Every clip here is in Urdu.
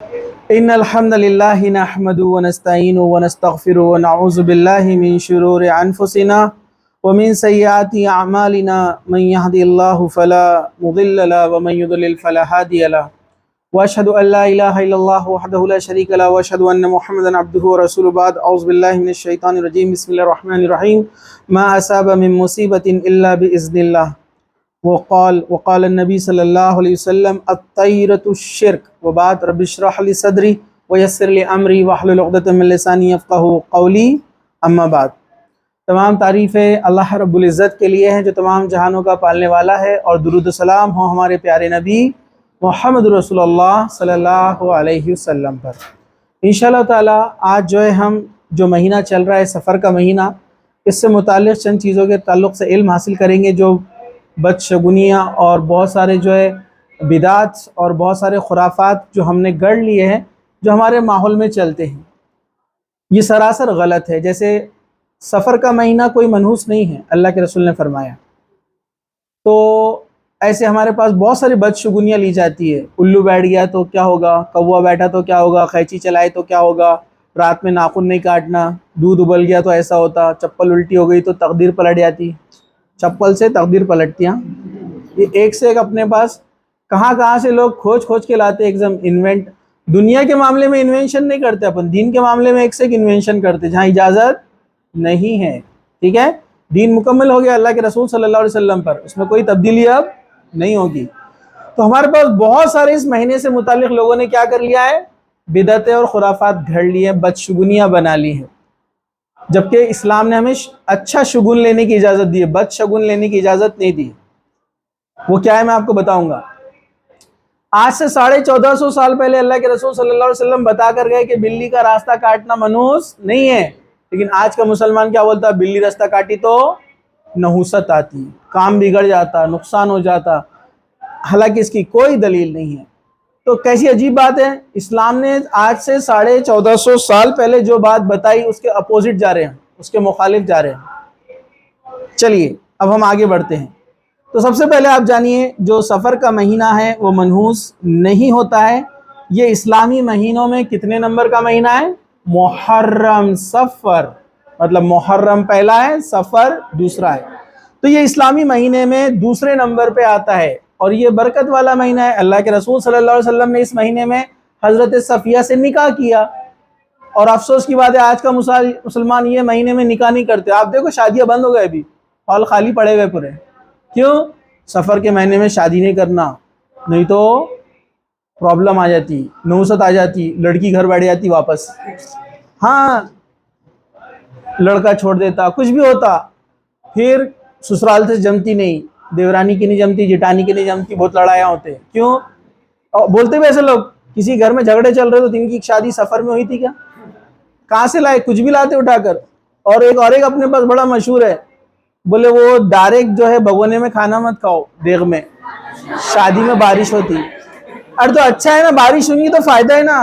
إن الحمد لله نحمده ونستعينه ونستغفره ونعوذ بالله من شرور أنفسنا ومن سيئات أعمالنا من يهدي الله فلا مضل له ومن يضلل فلا هادي له وأشهد أن لا إله إلا الله وحده لا شريك له وأشهد أن محمدا عبده ورسوله بعد أعوذ بالله من الشيطان الرجيم بسم الله الرحمن الرحيم ما أصاب من مصيبة إلا بإذن الله وقال النبی صلی اللہ علیہ وسلم الطیرۃ الشرک وبعد رب اشرح لی صدری ویسر لی امری واحلل عقدۃ من لسانی یفقہوا قولی اما بعد۔ تمام تعریفیں اللہ رب العزت کے لیے ہیں جو تمام جہانوں کا پالنے والا ہے، اور درود و سلام ہو ہمارے پیارے نبی محمد رسول اللہ صلی اللہ علیہ وسلم پر۔ انشاءاللہ تعالی آج ہم جو مہینہ چل رہا ہے سفر کا مہینہ، اس سے متعلق چند چیزوں کے تعلق سے علم حاصل کریں گے، جو بدشگونیاں اور بہت سارے بدعات اور بہت سارے خرافات جو ہم نے گڑھ لیے ہیں، جو ہمارے ماحول میں چلتے ہیں، یہ سراسر غلط ہے۔ جیسے سفر کا مہینہ کوئی منحوس نہیں ہے، اللہ کے رسول نے فرمایا، تو ایسے ہمارے پاس بہت ساری بدشگونیاں لی جاتی ہے۔ الو بیٹھ گیا تو کیا ہوگا، کوا بیٹھا تو کیا ہوگا، قینچی چلائے تو کیا ہوگا، رات میں ناخن نہیں کاٹنا، دودھ ابل گیا تو ایسا ہوتا، چپل الٹی ہو گئی تو تقدیر پلٹ جاتی۔ چپل سے تقدیر پلٹتی ہیں، یہ ایک سے ایک اپنے پاس کہاں سے لوگ کھوج کے لاتے، ایک دم انوینٹ۔ دنیا کے معاملے میں انوینشن نہیں کرتے اپن، دین کے معاملے میں ایک سے ایک انوینشن کرتے جہاں اجازت نہیں ہے۔ ٹھیک ہے، دین مکمل ہو گیا اللہ کے رسول صلی اللہ علیہ وسلم پر، اس میں کوئی تبدیلی اب نہیں ہوگی۔ تو ہمارے پاس بہت سارے اس مہینے سے متعلق لوگوں نے کیا کر لیا ہے، بدعتیں اور خرافات گھڑ لی ہیں، بدشگونیاں بنا لی ہیں، جبکہ اسلام نے ہمیں اچھا شگون لینے کی اجازت دی ہے، بد شگون لینے کی اجازت نہیں دی۔ وہ کیا ہے میں آپ کو بتاؤں گا۔ آج سے 1450 سال پہلے اللہ کے رسول صلی اللہ علیہ وسلم بتا کر گئے کہ بلی کا راستہ کاٹنا منحوس نہیں ہے، لیکن آج کا مسلمان کیا بولتا ہے، بلی راستہ کاٹی تو نحوست آتی، کام بگڑ جاتا، نقصان ہو جاتا، حالانکہ اس کی کوئی دلیل نہیں ہے۔ تو کیسی عجیب بات ہے، اسلام نے آج سے 1450 سال پہلے جو بات بتائی اس کے اپوزٹ جا رہے ہیں، اس کے مخالف جا رہے ہیں۔ چلیے اب ہم آگے بڑھتے ہیں۔ تو سب سے پہلے آپ جانیے، جو سفر کا مہینہ ہے وہ منحوس نہیں ہوتا ہے۔ یہ اسلامی مہینوں میں کتنے نمبر کا مہینہ ہے، محرم صفر، مطلب محرم پہلا ہے، صفر دوسرا ہے، تو یہ اسلامی مہینے میں دوسرے نمبر پہ آتا ہے، اور یہ برکت والا مہینہ ہے۔ اللہ کے رسول صلی اللہ علیہ وسلم نے اس مہینے میں حضرت صفیہ سے نکاح کیا، اور افسوس کی بات ہے آج کا مسلمان یہ مہینے میں نکاح نہیں کرتے۔ آپ دیکھو شادیاں بند ہو گئے، ابھی ہال خالی پڑے ہوئے پورے، کیوں؟ سفر کے مہینے میں شادی نہیں کرنا، نہیں تو پرابلم آ جاتی، نحوست آ جاتی، لڑکی گھر بیٹھ جاتی واپس، ہاں لڑکا چھوڑ دیتا، کچھ بھی ہوتا، پھر سسرال سے جمتی نہیں، دیورانی کی نہیں جمتی، جٹانی کی نہیں جمتی، بہت لڑائیاں ہوتے۔ کیوں؟ بولتے بھی ایسے لوگ، کسی گھر میں جھگڑے چل رہے تو ان کی شادی سفر میں ہوئی تھی کیا؟ کہاں سے لائے؟ کچھ بھی لاتے اٹھا کر۔ اور ایک اپنے پاس بڑا مشہور ہے، بولے وہ ڈائریکٹ بھگونے میں کھانا مت کھاؤ، دیگ میں، شادی میں بارش ہوتی۔ ارے تو اچھا ہے نا، بارش ہوگی تو فائدہ ہے نا،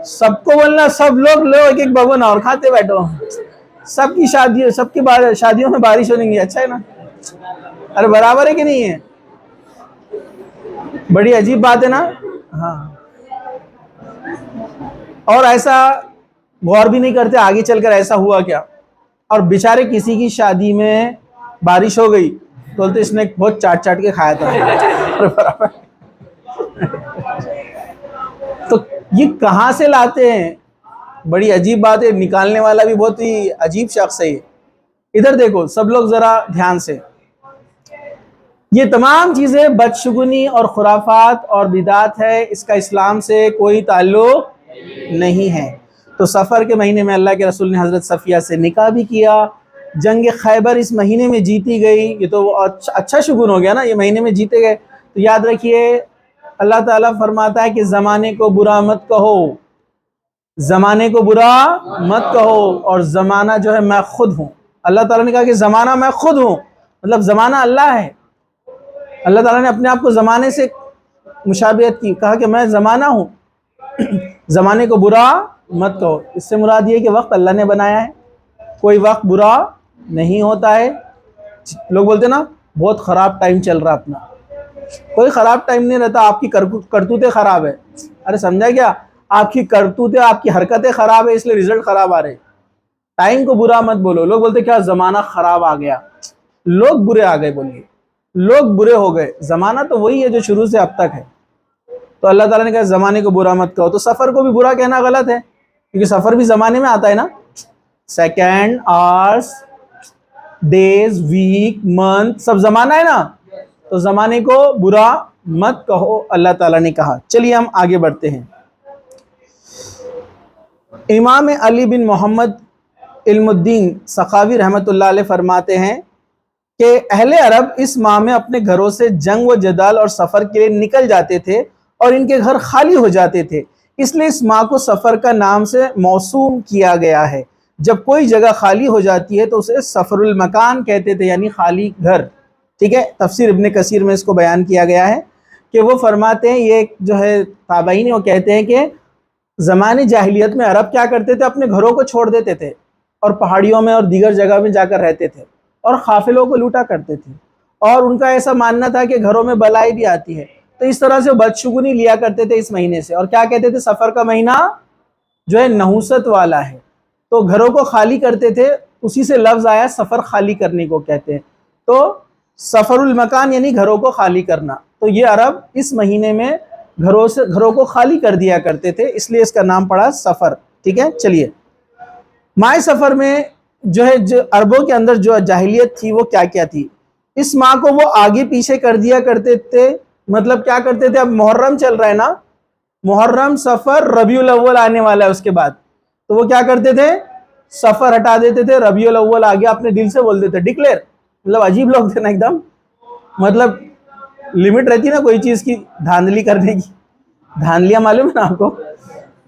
سب کو بولنا سب لوگ لو ایک ایک بھگونا اور کھاتے بیٹھو، سب کی شادیوں میں بارش ہونے گی، اچھا ہے نا؟ ارے برابر ہے کہ نہیں ہے؟ بڑی عجیب بات ہے نا۔ ہاں، اور ایسا غور بھی نہیں کرتے آگے چل کر ایسا ہوا کیا، اور بیچارے کسی کی شادی میں بارش ہو گئی تو بولتے اس نے بہت چاٹ کے کھایا تھا۔ تو یہ کہاں سے لاتے ہیں؟ بڑی عجیب بات ہے، نکالنے والا بھی بہت ہی عجیب شخص ہے۔ ادھر دیکھو سب لوگ ذرا دھیان سے، یہ تمام چیزیں بدشگونی اور خرافات اور بدعات ہے، اس کا اسلام سے کوئی تعلق نہیں ہے۔ تو سفر کے مہینے میں اللہ کے رسول نے حضرت صفیہ سے نکاح بھی کیا، جنگ خیبر اس مہینے میں جیتی گئی، یہ تو اچھا شگون ہو گیا نا، یہ مہینے میں جیتے گئے۔ تو یاد رکھیے اللہ تعالیٰ فرماتا ہے کہ زمانے کو برا مت کہو، زمانے کو برا مت کہو، اور زمانہ میں خود ہوں۔ اللہ تعالیٰ نے کہا کہ زمانہ میں خود ہوں، مطلب زمانہ اللہ ہے۔ اللہ تعالیٰ نے اپنے آپ کو زمانے سے مشابہت کی، کہا کہ میں زمانہ ہوں، زمانے کو برا مت کہو۔ اس سے مراد یہ کہ وقت اللہ نے بنایا ہے، کوئی وقت برا نہیں ہوتا ہے۔ لوگ بولتے نا بہت خراب ٹائم چل رہا اپنا، کوئی خراب ٹائم نہیں رہتا، آپ کی کرتوتیں خراب ہے۔ ارے سمجھا کیا؟ آپ کی کرتوتیں آپ کی حرکتیں خراب ہے اس لیے رزلٹ خراب آ رہے. ٹائم کو برا مت بولو. لوگ بولتے کیا زمانہ خراب آ گیا, لوگ برے آ گئے بولیے, لوگ برے ہو گئے, زمانہ تو وہی ہے جو شروع سے اب تک ہے. تو اللہ تعالیٰ نے کہا زمانے کو برا مت کہو. تو سفر کو بھی برا کہنا غلط ہے کیونکہ سفر بھی زمانے میں آتا ہے نا, second, hours, days, week, month, سب زمانہ ہے نا, تو زمانے کو برا مت کہو اللہ تعالیٰ نے کہا. چلیے ہم آگے بڑھتے ہیں. امام علی بن محمد علم الدین سخاوی رحمۃ اللہ علیہ فرماتے ہیں کہ اہل عرب اس ماہ میں اپنے گھروں سے جنگ و جدال اور سفر کے لیے نکل جاتے تھے اور ان کے گھر خالی ہو جاتے تھے, اس لیے اس ماہ کو سفر کا نام سے موسوم کیا گیا ہے. جب کوئی جگہ خالی ہو جاتی ہے تو اسے سفر المکان کہتے تھے, یعنی خالی گھر. ٹھیک ہے, تفسیر ابن کثیر میں اس کو بیان کیا گیا ہے کہ وہ فرماتے ہیں, یہ جو ہے تابعین, وہ کہتے ہیں کہ زمانے جاہلیت میں عرب کیا کرتے تھے, اپنے گھروں کو چھوڑ دیتے تھے اور پہاڑیوں میں اور دیگر جگہ میں جا کر رہتے تھے اور قافلوں کو لوٹا کرتے تھے, اور ان کا ایسا ماننا تھا کہ گھروں میں بلائی بھی آتی ہے, تو اس طرح سے بدشگونی لیا کرتے تھے اس مہینے سے, اور کیا کہتے تھے سفر کا مہینہ جو ہے نحوست والا ہے, تو گھروں کو خالی کرتے تھے, اسی سے لفظ آیا سفر خالی کرنے کو کہتے ہیں. تو سفر المکان یعنی گھروں کو خالی کرنا, تو یہ عرب اس مہینے میں گھروں کو خالی کر دیا کرتے تھے, اس لیے اس کا نام پڑا سفر. ٹھیک ہے, چلیے. ماہ سفر میں جو ہے جو عربوں کے اندر جو جاہلیت تھی وہ کیا کیا تھی, اس ماہ کو وہ آگے پیچھے کر دیا کرتے تھے. مطلب کیا کرتے تھے, اب محرم چل رہا ہے نا, محرم, سفر, ربیع الاول آنے والا ہے اس کے بعد, تو وہ کیا کرتے تھے, سفر ہٹا دیتے تھے, ربیع الاول آ گیا, اپنے دل سے بول دیتے ڈکلیئر. مطلب عجیب لوگ تھے نا ایک دم, مطلب لمٹ رہتی نا کوئی چیز کی دھاندلی کرنے کی, دھاندلیاں معلوم ہے نا آپ کو,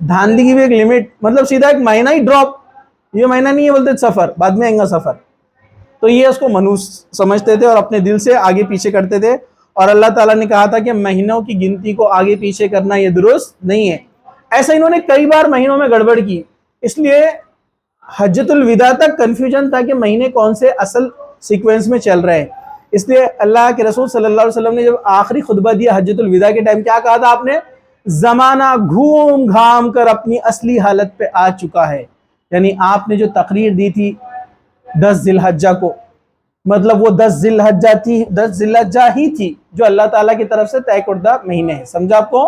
دھاندلی کی بھی ایک لمٹ, مطلب سیدھا ایک مہینہ ہی ڈراپ, یہ مہینہ نہیں ہے بولتے سفر, بعد میں آئیں گا سفر, تو یہ اس کو منحوس سمجھتے تھے اور اپنے دل سے آگے پیچھے کرتے تھے. اور اللہ تعالیٰ نے کہا تھا کہ مہینوں کی گنتی کو آگے پیچھے کرنا یہ درست نہیں ہے. ایسا انہوں نے کئی بار مہینوں میں گڑبڑ کی, اس لیے حجۃ الوداع تک کنفیوژن تھا کہ مہینے کون سے اصل سیکوینس میں چل رہے ہیں. اس لیے اللہ کے رسول صلی اللہ علیہ وسلم نے جب آخری خطبہ دیا حجۃ الوداع کے ٹائم, کیا کہا تھا آپ نے, زمانہ گھوم گھام کر اپنی اصلی حالت پہ آ چکا ہے. یعنی آپ نے جو تقریر دی تھی 10 ذی الحجہ کو, مطلب وہ 10 ذی الحجہ ہی تھی جو اللہ تعالیٰ کی طرف سے طے کردہ مہینے ہیں. سمجھا آپ کو,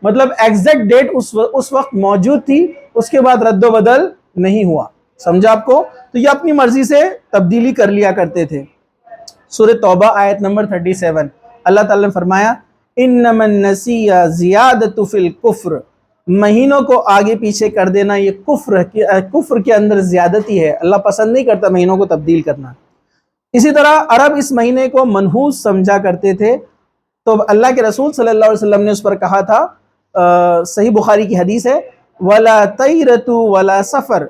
مطلب ایگزیکٹ ڈیٹ اس وقت موجود تھی, اس کے بعد رد و بدل نہیں ہوا. سمجھا آپ کو, تو یہ اپنی مرضی سے تبدیلی کر لیا کرتے تھے. سورہ توبہ آیت نمبر 37, اللہ تعالیٰ نے فرمایا انما النسیء زیادۃ فی الکفر, مہینوں کو آگے پیچھے کر دینا یہ کفر کے اندر زیادتی ہے, اللہ پسند نہیں کرتا مہینوں کو تبدیل کرنا. اسی طرح عرب اس مہینے کو منحوس سمجھا کرتے تھے, تو اللہ کے رسول صلی اللہ علیہ وسلم نے اس پر کہا تھا, صحیح بخاری کی حدیث ہے, ولا طیرۃ ولا سفر,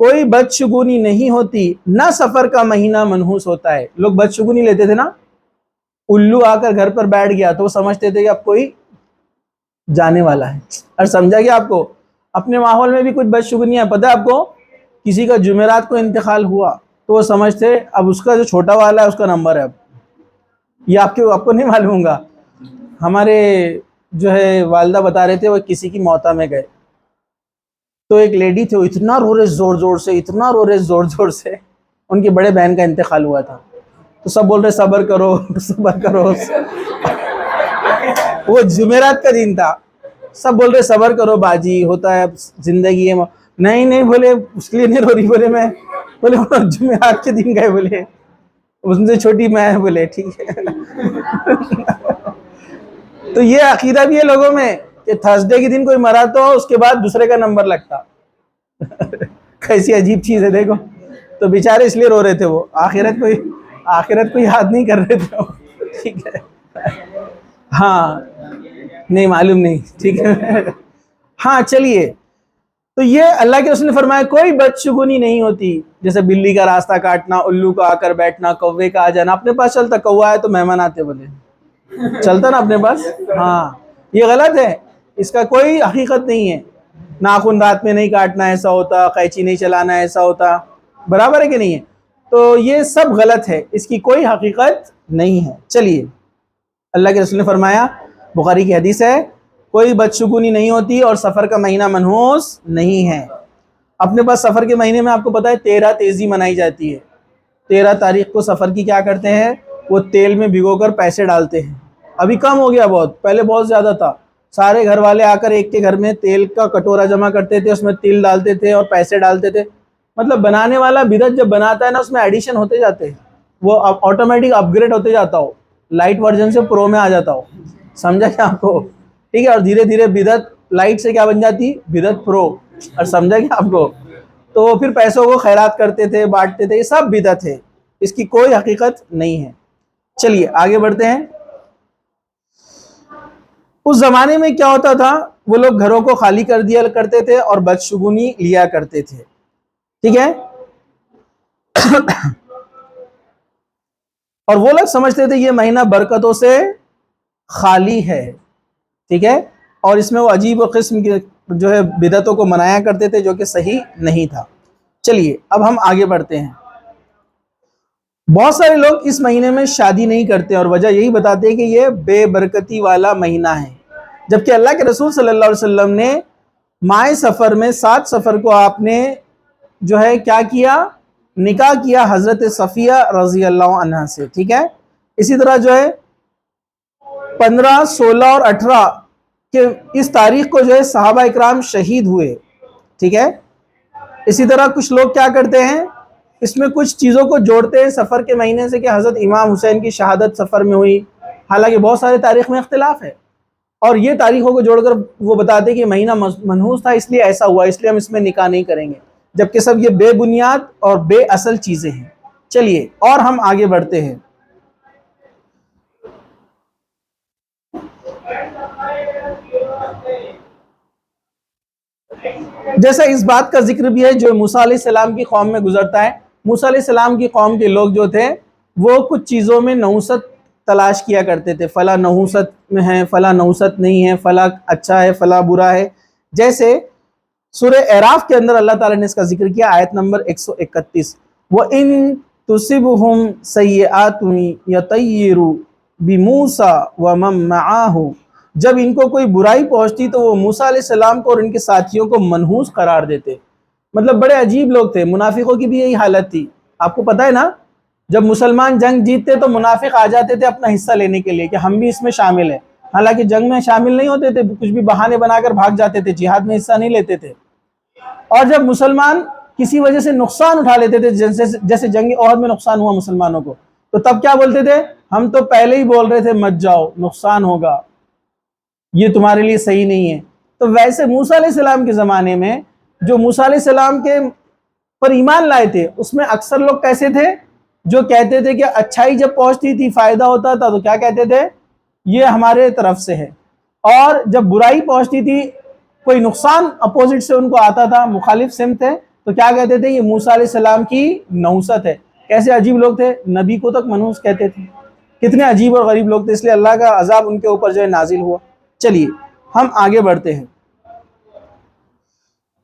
کوئی بدشگونی نہیں ہوتی, نہ سفر کا مہینہ منحوس ہوتا ہے. لوگ بدشگونی لیتے تھے نا, الو آ کر گھر پر بیٹھ گیا تو وہ سمجھتے تھے کہ اب کوئی جانے والا ہے. اور سمجھا گیا آپ کو, اپنے ماحول میں بھی کچھ بدشگونیاں, پتہ ہے آپ کو, کسی کا جمعرات کو انتقال ہوا تو وہ سمجھتے اب اس کا جو چھوٹا والا ہے اس کا نمبر ہے. اب یہ آپ کو نہیں معلوم ہوگا, ہمارے جو ہے والدہ بتا رہے تھے, وہ کسی کی موتا میں گئے تو ایک لیڈی تھی, وہ اتنا رو رہے زور زور سے, ان کی بڑے بہن کا انتقال ہوا تھا, تو سب بول رہے صبر کرو صبر کرو. وہ جمعرات کا دن تھا, سب بول رہے صبر کرو باجی, ہوتا ہے زندگی ہے. نہیں بولے اس کے لیے نہیں رو رہی, بولے میں, بولے جمعرات کے دن گئے, بولے ان سے چھوٹی میں, بولے ٹھیک ہے. تو یہ عقیدہ بھی ہے لوگوں میں کہ تھرسڈے کے دن کوئی مرا تو اس کے بعد دوسرے کا نمبر لگتا. کیسی عجیب چیز ہے دیکھو. تو بیچارے اس لیے رو رہے تھے, وہ آخرت کو یاد نہیں کر رہے تھے. ٹھیک ہے, ہاں نہیں معلوم نہیں, ٹھیک ہے. ہاں چلیے, تو یہ اللہ کے رسول نے فرمایا کوئی بدشگونی نہیں ہوتی, جیسے بلی کا راستہ کاٹنا, الو کا آ کر بیٹھنا, کوے کا آ جانا. اپنے پاس چلتا, کوا ہے تو مہمان آتے, بولے چلتا نا اپنے پاس. ہاں یہ غلط ہے, اس کا کوئی حقیقت نہیں ہے. ناخن رات میں نہیں کاٹنا ایسا ہوتا, قینچی نہیں چلانا ایسا ہوتا, برابر ہے کہ نہیں ہے. تو یہ سب غلط ہے, اس کی کوئی حقیقت نہیں ہے. چلیے, اللہ کے رسول نے فرمایا, بخاری کی حدیث ہے, کوئی بدشگونی نہیں ہوتی اور سفر کا مہینہ منحوس نہیں ہے۔ اپنے پاس سفر کے مہینے میں آپ کو پتا ہے 13 تیزی منائی جاتی ہے۔ 13 تاریخ کو سفر کی کیا کرتے ہیں، وہ تیل میں بھگو کر پیسے ڈالتے ہیں۔ ابھی کم ہو گیا بہت، پہلے بہت زیادہ تھا۔ سارے گھر والے آ کر ایک کے گھر میں تیل کا کٹورا جمع کرتے تھے، اس میں تل ڈالتے تھے اور پیسے ڈالتے تھے۔ مطلب بنانے والا بدعت جب بناتا ہے نا، اس میں ایڈیشن ہوتے جاتے ہیں، وہ آٹومیٹک اپ گریڈ ہوتے جاتا ہو، لائٹ ورژن سے پرو میں آ جاتا ہو، سمجھا کیا آپ کو؟ ٹھیک ہے، اور دھیرے دھیرے بدعت لائٹ سے کیا بن جاتی، بدعت پرو، اور سمجھا کیا آپ کو؟ تو وہ پھر پیسوں کو خیرات کرتے تھے، بانٹتے تھے، یہ سب بدعت ہے، اس کی کوئی حقیقت نہیں ہے۔ چلیے آگے بڑھتے ہیں۔ اس زمانے میں کیا ہوتا تھا، وہ لوگ گھروں کو خالی کر دیا کرتے تھے اور بدشگونی لیا کرتے تھے، ٹھیک ہے؟ اور وہ لوگ سمجھتے تھے یہ مہینہ برکتوں سے خالی ہے، ٹھیک ہے، اور اس میں وہ عجیب و قسم کے جو ہے بدعتوں کو منایا کرتے تھے، جو کہ صحیح نہیں تھا۔ چلیے اب ہم آگے بڑھتے ہیں۔ بہت سارے لوگ اس مہینے میں شادی نہیں کرتے اور وجہ یہی بتاتے ہیں کہ یہ بے برکتی والا مہینہ ہے، جبکہ اللہ کے رسول صلی اللہ علیہ وسلم نے ماہ سفر میں 7 سفر کو آپ نے جو ہے کیا کیا، نکاح کیا حضرت صفیہ رضی اللہ عنہ سے، ٹھیک ہے۔ اسی طرح جو ہے 15، 16 اور 18 کہ اس تاریخ کو جو ہے صحابہ اکرام شہید ہوئے، ٹھیک ہے۔ اسی طرح کچھ لوگ کیا کرتے ہیں، اس میں کچھ چیزوں کو جوڑتے ہیں سفر کے مہینے سے، کہ حضرت امام حسین کی شہادت سفر میں ہوئی، حالانکہ بہت سارے تاریخ میں اختلاف ہے، اور یہ تاریخوں کو جوڑ کر وہ بتاتے ہیں کہ مہینہ منحوس تھا اس لیے ایسا ہوا، اس لیے ہم اس میں نکاح نہیں کریں گے، جبکہ سب یہ بے بنیاد اور بے اصل چیزیں ہیں۔ چلیے اور ہم آگے بڑھتے ہیں۔ جیسا اس بات کا ذکر بھی ہے جو موسیٰ علیہ السلام کی قوم میں گزرتا ہے۔ موسیٰ علیہ السلام کی قوم کے لوگ جو تھے وہ کچھ چیزوں میں نحوست تلاش کیا کرتے تھے، فلاں نحوست میں ہے، فلاں نحوست نہیں ہے، فلاں اچھا ہے، فلاں برا ہے۔ جیسے سورہ اعراف کے اندر اللہ تعالیٰ نے اس کا ذکر کیا، آیت نمبر 131، وَإِن تُصِبْهُمْ سَيِّئَاتٌ يَطَيِّرُوا بِمُوسَىٰ وَمَن مَّعَهُ، جب ان کو کوئی برائی پہنچتی تو وہ موسیٰ علیہ السلام کو اور ان کے ساتھیوں کو منحوس قرار دیتے۔ مطلب بڑے عجیب لوگ تھے، منافقوں کی بھی یہی حالت تھی۔ آپ کو پتہ ہے نا، جب مسلمان جنگ جیتتے تو منافق آ جاتے تھے اپنا حصہ لینے کے لیے کہ ہم بھی اس میں شامل ہیں، حالانکہ جنگ میں شامل نہیں ہوتے تھے، کچھ بھی بہانے بنا کر بھاگ جاتے تھے، جہاد میں حصہ نہیں لیتے تھے۔ اور جب مسلمان کسی وجہ سے نقصان اٹھا لیتے تھے، جیسے جنگ احد میں نقصان ہوا مسلمانوں کو، تو تب کیا بولتے تھے، ہم تو پہلے ہی بول رہے تھے مت جاؤ، نقصان ہوگا، یہ تمہارے لیے صحیح نہیں ہے۔ تو ویسے موسیٰ علیہ السلام کے زمانے میں جو موسیٰ علیہ السلام کے پر ایمان لائے تھے، اس میں اکثر لوگ کیسے تھے، جو کہتے تھے کہ اچھائی جب پہنچتی تھی، فائدہ ہوتا تھا، تو کیا کہتے تھے، یہ ہمارے طرف سے ہے، اور جب برائی پہنچتی تھی، کوئی نقصان اپوزٹ سے ان کو آتا تھا، مخالف سمت ہے، تو کیا کہتے تھے، یہ موسیٰ علیہ السلام کی نحوست ہے۔ کیسے عجیب لوگ تھے، نبی کو تک منحوس کہتے تھے، کتنے عجیب اور غریب لوگ تھے، اس لیے اللہ کا عذاب ان کے اوپر جو ہے نازل ہوا۔ چلیے ہم آگے بڑھتے ہیں۔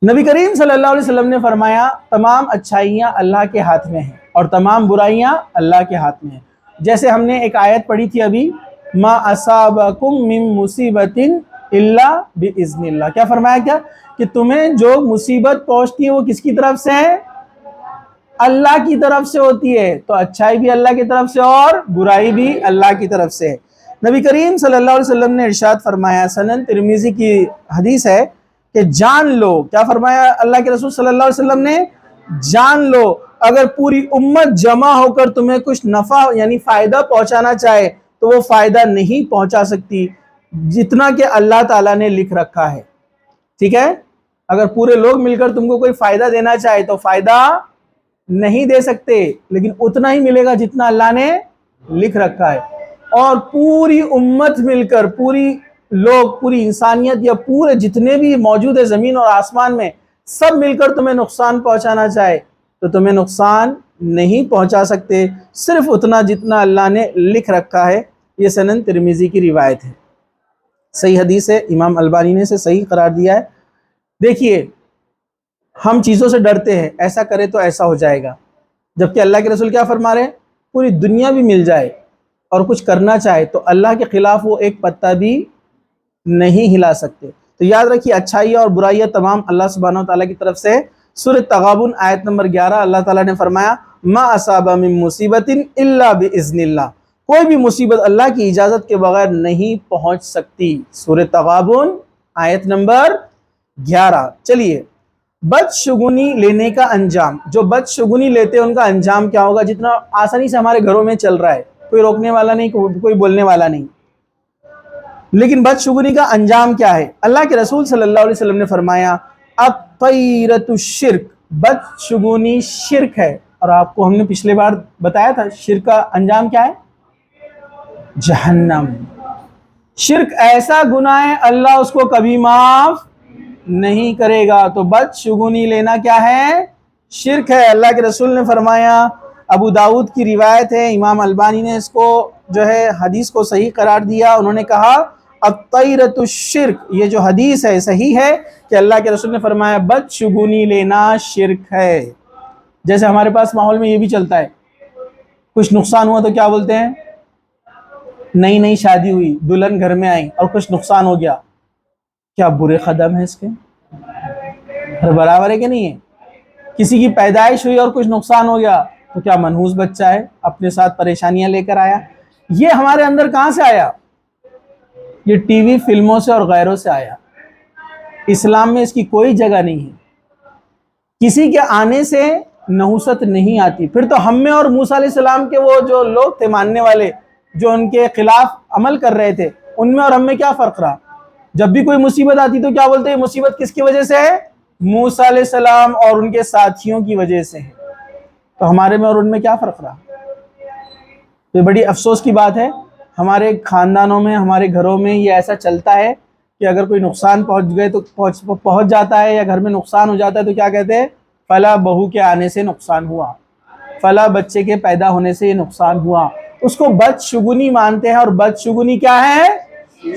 نبی کریم صلی اللہ علیہ وسلم نے فرمایا تمام اچھائیاں اللہ کے ہاتھ میں ہیں اور تمام برائیاں اللہ کے ہاتھ میں ہیں۔ جیسے ہم نے ایک آیت پڑھی تھی ابھی، ما اصابکم من مصیبت الا باذن اللہ، کیا فرمایا، کیا کہ تمہیں جو مصیبت پہنچتی ہے وہ کس کی طرف سے ہے، اللہ کی طرف سے ہوتی ہے۔ تو اچھائی بھی اللہ کی طرف سے اور برائی بھی اللہ کی طرف سے ہے۔ نبی کریم صلی اللہ علیہ وسلم نے ارشاد فرمایا، سنن ترمذی کی حدیث ہے کہ جان لو، کیا فرمایا اللہ کے رسول صلی اللہ علیہ وسلم نے، جان لو اگر پوری امت جمع ہو کر تمہیں کچھ نفع یعنی فائدہ پہنچانا چاہے تو وہ فائدہ نہیں پہنچا سکتی جتنا کہ اللہ تعالیٰ نے لکھ رکھا ہے، ٹھیک ہے۔ اگر پورے لوگ مل کر تم کو کوئی فائدہ دینا چاہے تو فائدہ نہیں دے سکتے، لیکن اتنا ہی ملے گا جتنا اللہ نے لکھ رکھا ہے۔ اور پوری امت مل کر، پوری لوگ، پوری انسانیت یا پورے جتنے بھی موجود ہے زمین اور آسمان میں، سب مل کر تمہیں نقصان پہنچانا چاہے تو تمہیں نقصان نہیں پہنچا سکتے، صرف اتنا جتنا اللہ نے لکھ رکھا ہے۔ یہ سنن ترمذی کی روایت ہے، صحیح حدیث ہے، امام البانی نے اسے صحیح قرار دیا ہے۔ دیکھیے ہم چیزوں سے ڈرتے ہیں، ایسا کرے تو ایسا ہو جائے گا، جبکہ اللہ کے رسول کیا فرما رہے ہیں، پوری دنیا بھی مل جائے اور کچھ کرنا چاہے تو اللہ کے خلاف وہ ایک پتا بھی نہیں ہلا سکتے۔ تو یاد رکھیے اچھائی اور برائیاں تمام اللہ سبحانہ وتعالیٰ کی طرف سے۔ سورۃ تغابن آیت نمبر 11 اللہ تعالیٰ نے فرمایا ما اصاب من مصیبت الا باذن اللہ، کوئی بھی مصیبت اللہ کی اجازت کے بغیر نہیں پہنچ سکتی۔ سورۃ تغابن آیت نمبر 11۔ چلیے بدشگونی لینے کا انجام، جو بدشگونی لیتے ہیں ان کا انجام کیا ہوگا؟ جتنا آسانی سے ہمارے گھروں میں چل رہا ہے، کوئی روکنے والا نہیں، کوئی بولنے والا نہیں، لیکن بدشگونی کا انجام کیا ہے؟ اللہ کے رسول صلی اللہ علیہ وسلم نے فرمایا الطیرۃ الشرک، بدشگونی شرک ہے، اور آپ کو ہم نے پچھلے بار بتایا تھا شرک کا انجام کیا ہے؟ جہنم۔ شرک ایسا گناہ ہے اللہ اس کو کبھی معاف نہیں کرے گا۔ تو بدشگونی لینا کیا ہے؟ شرک ہے۔ اللہ کے رسول نے فرمایا، ابو داؤد کی روایت ہے، امام البانی نے اس کو جو ہے حدیث کو صحیح قرار دیا، انہوں نے کہا الطیرۃ الشرک، یہ جو حدیث ہے صحیح ہے کہ اللہ کے رسول نے فرمایا بدشگونی لینا شرک ہے۔ جیسے ہمارے پاس ماحول میں یہ بھی چلتا ہے، کچھ نقصان ہوا تو کیا بولتے ہیں؟ نئی نئی شادی ہوئی، دلہن گھر میں آئی اور کچھ نقصان ہو گیا، کیا برے قدم ہے اس کے؟ برابر ہے کہ نہیں ہے؟ کسی کی پیدائش ہوئی اور کچھ نقصان ہو گیا تو کیا منحوس بچہ ہے، اپنے ساتھ پریشانیاں لے کر آیا؟ یہ ہمارے اندر کہاں سے آیا؟ یہ ٹی وی فلموں سے اور غیروں سے آیا۔ اسلام میں اس کی کوئی جگہ نہیں ہے۔ کسی کے آنے سے نحوست نہیں آتی۔ پھر تو ہم میں اور موسیٰ علیہ السلام کے وہ جو لوگ تھے ماننے والے، جو ان کے خلاف عمل کر رہے تھے، ان میں اور ہم میں کیا فرق رہا؟ جب بھی کوئی مصیبت آتی تو کیا بولتے ہیں؟ مصیبت کس کی وجہ سے ہے؟ موسیٰ علیہ السلام اور ان کے ساتھیوں کی وجہ سے ہے۔ تو ہمارے میں اور ان میں کیا فرق رہا؟ تو بڑی افسوس کی بات ہے، ہمارے خاندانوں میں، ہمارے گھروں میں یہ ایسا چلتا ہے کہ اگر کوئی نقصان پہنچ گئے تو پہنچ جاتا ہے، یا گھر میں نقصان ہو جاتا ہے تو کیا کہتے ہیں؟ فلاں بہو کے آنے سے نقصان ہوا، فلاں بچے کے پیدا ہونے سے یہ نقصان ہوا۔ اس کو بدشگونی مانتے ہیں، اور بدشگونی کیا ہے؟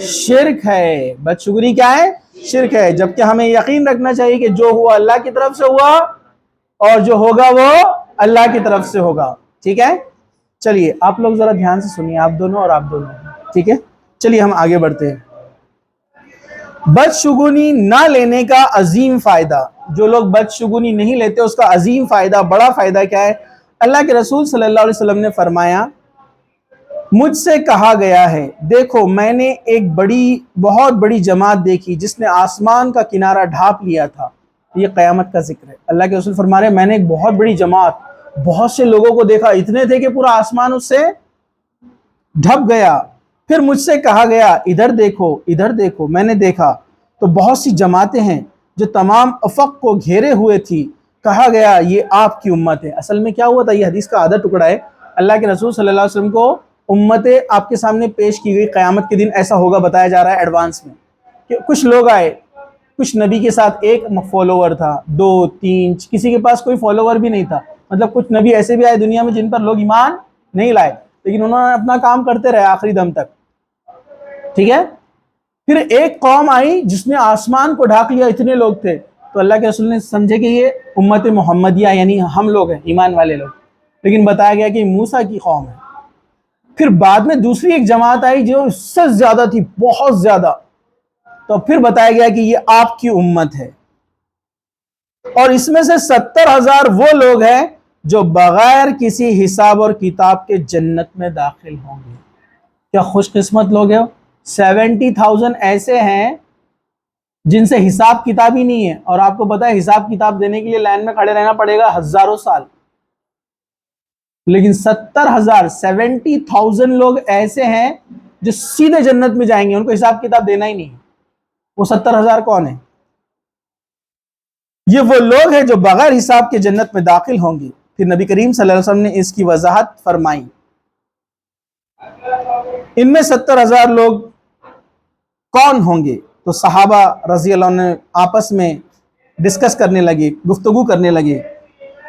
شرک ہے۔ بدشگونی کیا ہے؟ شرک ہے۔ جبکہ ہمیں یقین رکھنا چاہیے کہ جو ہوا اللہ کی طرف سے ہوا، اور جو ہوگا وہ اللہ کی طرف سے ہوگا۔ ٹھیک ہے؟ چلیے آپ لوگ ذرا دھیان سے سنیے، آپ دونوں اور آپ دونوں، ٹھیک ہے؟ چلیے ہم آگے بڑھتے ہیں۔ بدشگونی نہ لینے کا عظیم فائدہ، جو لوگ بدشگونی نہیں لیتے اس کا عظیم فائدہ، بڑا فائدہ کیا ہے؟ اللہ کے رسول صلی اللہ علیہ وسلم نے فرمایا مجھ سے کہا گیا ہے، دیکھو میں نے ایک بہت بڑی جماعت دیکھی جس نے آسمان کا کنارہ ڈھانپ لیا تھا۔ یہ قیامت کا ذکر ہے۔ اللہ کے رسول فرما رہے ہیں میں نے ایک بہت بڑی جماعت، بہت سے لوگوں کو دیکھا، اتنے تھے کہ پورا آسمان اس سے ڈھپ گیا۔ پھر مجھ سے کہا گیا ادھر دیکھو، ادھر دیکھو، میں نے دیکھا تو بہت سی جماعتیں ہیں جو تمام افق کو گھیرے ہوئے تھی۔ کہا گیا یہ آپ کی امت ہے۔ اصل میں کیا ہوا تھا؟ یہ حدیث کا آدھا ٹکڑا ہے۔ اللہ کے رسول صلی اللہ علیہ وسلم کو امتیں آپ کے سامنے پیش کی گئی، قیامت کے دن ایسا ہوگا بتایا جا رہا ہے ایڈوانس میں، کہ کچھ لوگ آئے، کچھ نبی کے ساتھ ایک فالوور تھا، 2 3، کسی کے پاس کوئی فالوور بھی نہیں تھا۔ مطلب کچھ نبی ایسے بھی آئے دنیا میں جن پر لوگ ایمان نہیں لائے، لیکن انہوں نے اپنا کام کرتے رہے آخری دم تک۔ ٹھیک ہے؟ پھر ایک قوم آئی جس نے آسمان کو ڈھانپ لیا، اتنے لوگ تھے، تو اللہ کے رسول نے سمجھے کہ یہ امت محمدیہ یعنی ہم لوگ ہیں، ایمان والے لوگ، لیکن بتایا گیا کہ موسیٰ کی قوم ہے۔ پھر بعد میں دوسری ایک جماعت آئی جو اس سے زیادہ تھی، بہت زیادہ، تو پھر بتایا گیا کہ یہ آپ کی امت ہے، اور اس میں سے 70,000 وہ لوگ ہیں جو بغیر کسی حساب اور کتاب کے جنت میں داخل ہوں گے۔ کیا خوش قسمت لوگ ہیں؟ 70,000 ایسے ہیں جن سے حساب کتاب ہی نہیں ہے، اور آپ کو پتا ہے حساب کتاب دینے کے لیے لائن میں کھڑے رہنا پڑے گا ہزاروں سال، لیکن 70,000 لوگ ایسے ہیں جو سیدھے جنت میں جائیں گے، ان کو حساب کتاب دینا ہی نہیں۔ وہ 70,000 کون ہیں؟ یہ وہ لوگ ہیں جو بغیر حساب کے جنت میں داخل ہوں گے۔ پھر نبی کریم صلی اللہ علیہ وسلم نے اس کی وضاحت فرمائی۔ ان میں 70,000 لوگ کون ہوں گے؟ تو صحابہ رضی اللہ عنہ آپس میں ڈسکس کرنے لگے، گفتگو کرنے لگے۔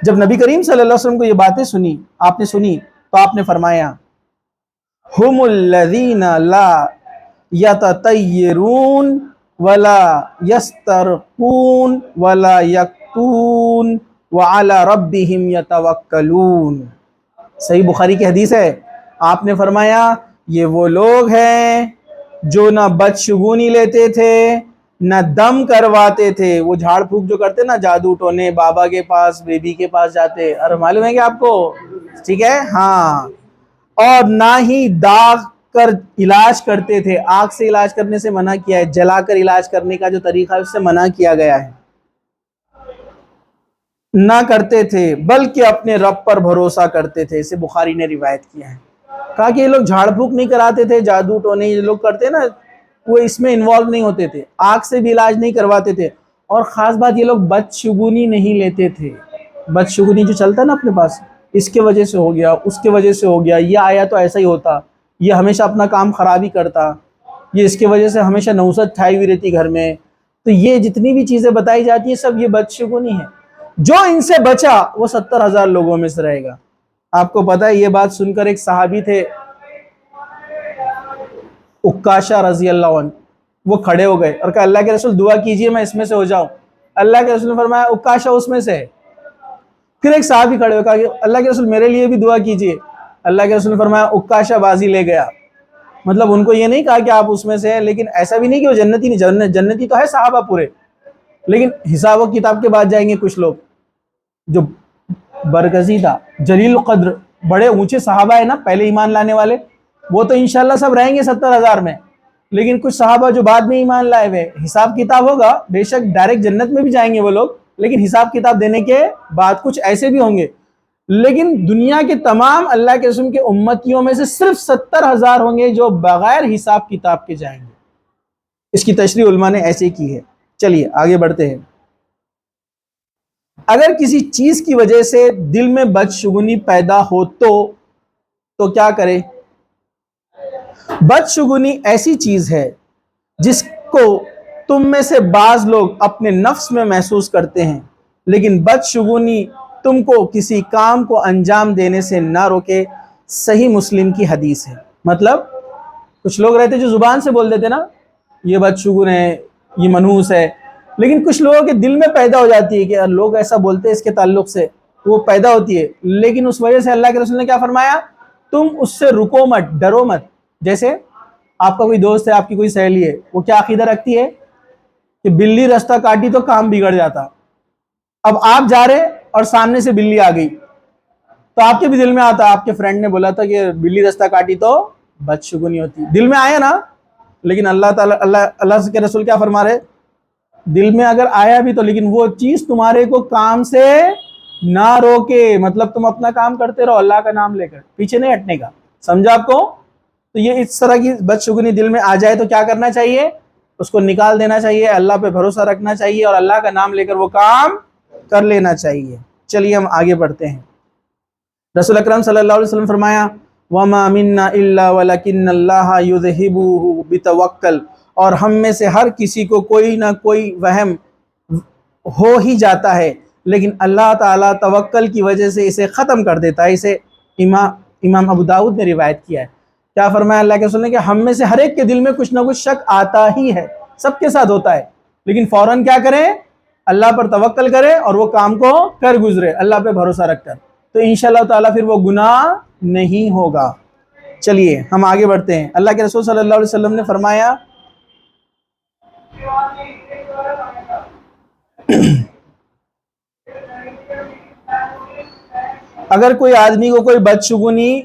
جب نبی کریم صلی اللہ علیہ وسلم کو یہ باتیں سنی، آپ نے سنی، تو آپ نے فرمایا ہم الذین لا یتطیرون ولا یسترقون ولا یکتون وعلی ربہم یتوکلون۔ صحیح بخاری کی حدیث ہے۔ آپ نے فرمایا یہ وہ لوگ ہیں جو نہ بدشگونی لیتے تھے نہ دم کرواتے تھے. وہ جھاڑ پھونک جو کرتے نا، جادو ٹونے، بابا کے پاس، بیبی کے پاس جاتے، اور معلوم ہے کہ آپ کو، ٹھیک ہے ہاں. اور نہ ہی داغ کر علاج کرتے تھے. آگ سے علاج کرنے سے منع کیا ہے، جلا کر علاج کرنے کا جو طریقہ ہے اس سے منع کیا گیا ہے، نہ کرتے تھے، بلکہ اپنے رب پر بھروسہ کرتے تھے. اسے بخاری نے روایت کیا ہے. کہا کہ یہ لوگ جھاڑ پھونک نہیں کراتے تھے، جادو ٹونے یہ لوگ کرتے نا، وہ اس میں انوالو نہیں ہوتے تھے، آگ سے بھی علاج نہیں کرواتے تھے. اور خاص بات، یہ لوگ بدشگونی نہیں لیتے تھے. بدشگونی جو چلتا ہے نا اپنے پاس، اس کے وجہ سے ہو گیا، اس کے وجہ سے ہو گیا، یہ آیا تو ایسا ہی ہوتا، یہ ہمیشہ اپنا کام خراب ہی کرتا، یہ اس کے وجہ سے ہمیشہ نوست چھائی ہوئی رہتی گھر میں. تو یہ جتنی بھی چیزیں بتائی جاتی ہیں سب یہ بدشگونی ہے. جو ان سے بچا وہ 70,000 لوگوں میں سے رہے گا. آپ کو پتا ہے یہ بات سن کر ایک صحابی تھے عکاشہ رضی اللہ عنہ، وہ کھڑے ہو گئے اور کہا اللہ کے رسول دعا کیجئے میں اس میں سے ہو جاؤں. اللہ کے رسول نے فرمایا عکاشہ اس میں سے ہے. پھر ایک صحابی کھڑے ہو کہا کہ اللہ کے رسول میرے لیے بھی دعا کیجئے. اللہ کے رسول نے فرمایا عکاشہ بازی لے گیا. مطلب ان کو یہ نہیں کہا کہ آپ اس میں سے ہیں، لیکن ایسا بھی نہیں کہ وہ جنتی نہیں، جنتی تو ہے صحابہ پورے، لیکن حساب و کتاب کے بعد جائیں گے کچھ لوگ جو برگزیدہ جلیل القدر بڑے اونچے صحابہ ہیں نا، پہلے ایمان لانے والے، وہ تو انشاءاللہ سب رہیں گے 70,000 میں. لیکن کچھ صحابہ جو بعد میں ایمان لائے ہوئے، حساب کتاب ہوگا، بے شک ڈائریکٹ جنت میں بھی جائیں گے وہ لوگ، لیکن حساب کتاب دینے کے بعد کچھ ایسے بھی ہوں گے. لیکن دنیا کے تمام اللہ کے رسول کے امتیوں میں سے صرف 70,000 ہوں گے جو بغیر حساب کتاب کے جائیں گے. اس کی تشریح علماء نے ایسے کی ہے. چلیے آگے بڑھتے ہیں. اگر کسی چیز کی وجہ سے دل میں بدشگونی پیدا ہو تو کیا کرے؟ بدشگونی ایسی چیز ہے جس کو تم میں سے بعض لوگ اپنے نفس میں محسوس کرتے ہیں، لیکن بدشگونی تم کو کسی کام کو انجام دینے سے نہ روکے. صحیح مسلم کی حدیث ہے. مطلب کچھ لوگ رہتے جو زبان سے بول دیتے نا یہ بدشگون ہے، یہ منحوس ہے، لیکن کچھ لوگوں کے دل میں پیدا ہو جاتی ہے کہ لوگ ایسا بولتے ہیں اس کے تعلق سے، وہ پیدا ہوتی ہے. لیکن اس وجہ سے اللہ کے رسول نے کیا فرمایا؟ تم اس سے رکو مت، ڈرو مت. جیسے آپ کا کوئی دوست ہے، آپ کی کوئی سہیلی ہے، وہ کیا عقیدہ رکھتی ہے کہ بلی رستہ کاٹی تو کام بگڑ جاتا. اب آپ جا رہے اور سامنے سے بلی آ گئی تو آپ کے بھی دل میں آتا، آپ کے فرینڈ نے بولا تھا کہ بلی رستہ کاٹی تو بدشگونی ہوتی، دل میں آیا نا. لیکن اللہ تعالیٰ اللہ کے رسول کیا فرما رہے؟ دل میں اگر آیا بھی تو لیکن وہ چیز تمہارے کو کام سے نہ روکے. مطلب تم اپنا کام کرتے رہو، اللہ کا نام لے کر، پیچھے نہیں ہٹنے کا. سمجھا آپ کو؟ تو یہ اس طرح کی بدشگونی دل میں آ جائے تو کیا کرنا چاہیے؟ اس کو نکال دینا چاہیے، اللہ پہ بھروسہ رکھنا چاہیے اور اللہ کا نام لے کر وہ کام کر لینا چاہیے. چلیے ہم آگے بڑھتے ہیں. رسول اکرم صلی اللہ علیہ وسلم فرمایا وَمَا مِنَّا إِلَّا وَلَكِنَّ اللَّهَ يُذْهِبُهُ بِتَوَكَّلٍ. اور ہم میں سے ہر کسی کو کوئی نہ کوئی وہم ہو ہی جاتا ہے، لیکن اللہ تعالیٰ توکل کی وجہ سے اسے ختم کر دیتا ہے. اسے امام ابو داؤد نے روایت کیا ہے. کیا فرمایا اللہ کے رسول نے کہ ہم میں سے ہر ایک کے دل میں کچھ نہ کچھ شک آتا ہی ہے، سب کے ساتھ ہوتا ہے، لیکن فوراً کیا کریں؟ اللہ پر توکل کریں اور وہ کام کو کر گزرے اللہ پہ بھروسہ رکھ کر، تو انشاءاللہ تعالیٰ پھر وہ گناہ نہیں ہوگا. چلیے ہم آگے بڑھتے ہیں. اللہ کے رسول صلی اللہ علیہ وسلم نے فرمایا اگر کوئی آدمی کو کوئی بدشگونی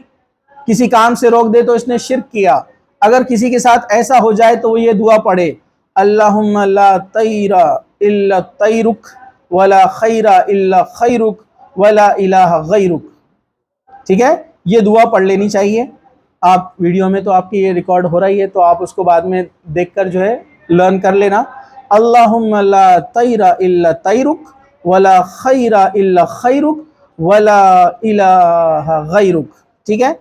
کسی کام سے روک دے تو اس نے شرک کیا. اگر کسی کے ساتھ ایسا ہو جائے تو وہ یہ دعا پڑھے اللہم لا طیر الا طیرک ولا خیر الا خیرک ولا الہ غیرک. ٹھیک ہے، یہ دعا پڑھ لینی چاہیے. آپ ویڈیو میں تو آپ کی یہ ریکارڈ ہو رہی ہے تو آپ اس کو بعد میں دیکھ کر جو ہے لرن کر لینا. اللہم لا طیر الا طیرک ولا خیر الا خیرک ولا الہ غیرک. ٹھیک ہے،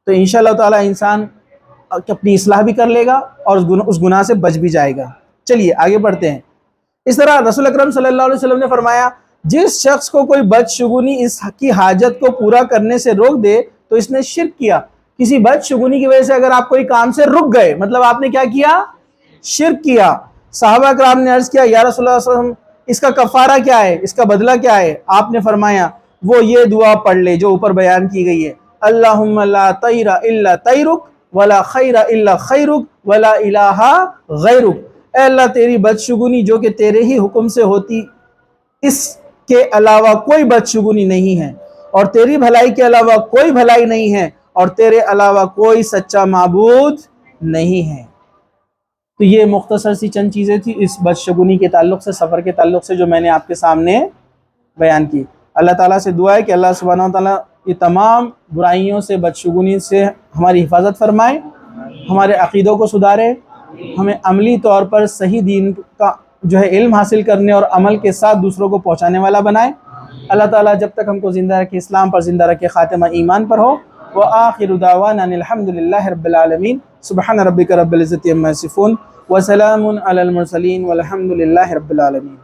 تو انشاءاللہ تعالی انسان اپنی اصلاح بھی کر لے گا اور اس گناہ سے بچ بھی جائے گا. چلیے آگے بڑھتے ہیں. اس طرح رسول اکرم صلی اللہ علیہ وسلم نے فرمایا جس شخص کو کوئی بدشگونی اس کی حاجت کو پورا کرنے سے روک دے تو اس نے شرک کیا. کسی بدشگونی کی وجہ سے اگر آپ کوئی کام سے رک گئے، مطلب آپ نے کیا کیا؟ شرک کیا. صحابہ کرام نے عرض کیا یا رسول اللہ صلی اللہ علیہ وسلم اس کا کفارہ کیا ہے، اس کا بدلہ کیا ہے؟ آپ نے فرمایا وہ یہ دعا پڑھ لے جو اوپر بیان کی گئی ہے اللہم لا طیر الا طیرک ولا خیر الا خیرک ولا الہ غیرک۔ اے اللہ تیری بدشگونی جو کہ تیرے ہی حکم سے ہوتی، اس کے علاوہ کوئی بدشگونی نہیں ہے، اور تیری بھلائی کے علاوہ کوئی بھلائی نہیں ہے، اور تیرے علاوہ کوئی سچا معبود نہیں ہے۔ تو یہ مختصر سی چند چیزیں تھی اس بدشگونی کے تعلق سے، سفر کے تعلق سے، جو میں نے آپ کے سامنے بیان کی۔ اللہ تعالیٰ سے دعا ہے کہ اللہ سبحانہ و تعالیٰ یہ تمام برائیوں سے، بدشگونی سے ہماری حفاظت فرمائے، ہمارے عقیدوں کو سدھارے، ہمیں عملی طور پر صحیح دین کا جو ہے علم حاصل کرنے اور عمل کے ساتھ دوسروں کو پہنچانے والا بنائے۔ اللہ تعالیٰ جب تک ہم کو زندہ رکھے اسلام پر زندہ رکھے، خاتمہ ایمان پر ہو۔ وآخر دعوانا ان الحمد للہ رب العالمین۔ سبحان ربک رب العزت عما یصفون وسلام علی المرسلین والحمد للہ رب العالمین۔